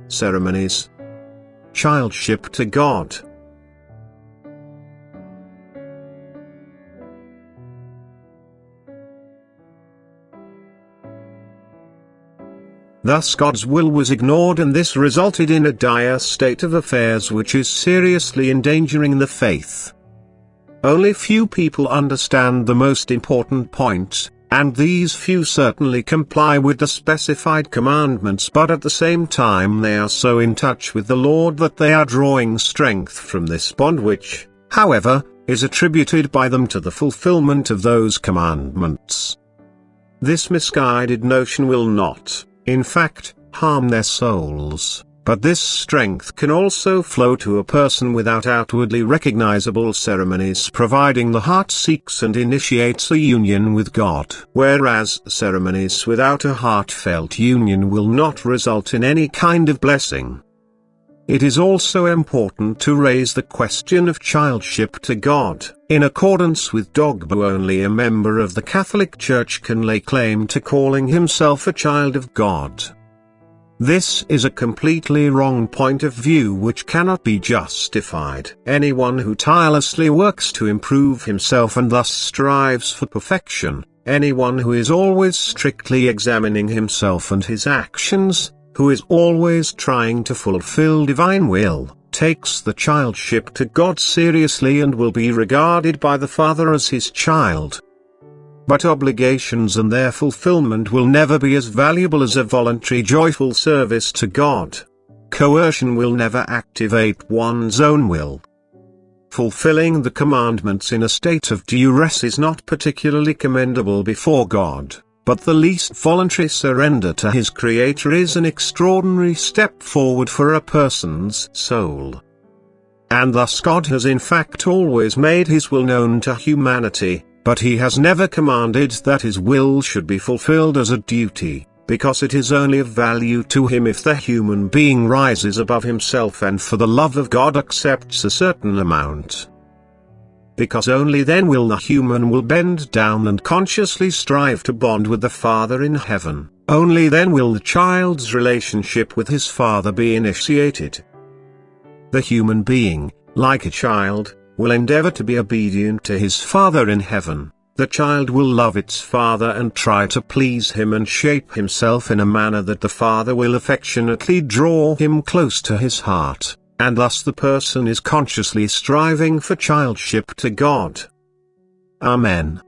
Ceremonies. Childship to God. Thus God's will was ignored, and this resulted in a dire state of affairs which is seriously endangering the faith. Only few people understand the most important point, and these few certainly comply with the specified commandments, but at the same time they are so in touch with the Lord that they are drawing strength from this bond which, however, is attributed by them to the fulfillment of those commandments. This misguided notion will not, in fact, harm their souls, but this strength can also flow to a person without outwardly recognizable ceremonies, providing the heart seeks and initiates a union with God. Whereas ceremonies without a heartfelt union will not result in any kind of blessing. It is also important to raise the question of childship to God. In accordance with dogma, only a member of the Catholic Church can lay claim to calling himself a child of God. This is a completely wrong point of view which cannot be justified. Anyone who tirelessly works to improve himself and thus strives for perfection, anyone who is always strictly examining himself and his actions, who is always trying to fulfill divine will, takes the childship to God seriously and will be regarded by the Father as his child. But obligations and their fulfillment will never be as valuable as a voluntary joyful service to God. Coercion will never activate one's own will. Fulfilling the commandments in a state of duress is not particularly commendable before God, but the least voluntary surrender to his Creator is an extraordinary step forward for a person's soul. And thus God has in fact always made his will known to humanity, but he has never commanded that his will should be fulfilled as a duty, because it is only of value to him if the human being rises above himself and for the love of God accepts a certain amount. Because only then will the human will bend down and consciously strive to bond with the Father in heaven, only then will the child's relationship with his Father be initiated. The human being, like a child, will endeavor to be obedient to his Father in heaven. The child will love its father and try to please him and shape himself in a manner that the Father will affectionately draw him close to his heart, and thus the person is consciously striving for childship to God. Amen.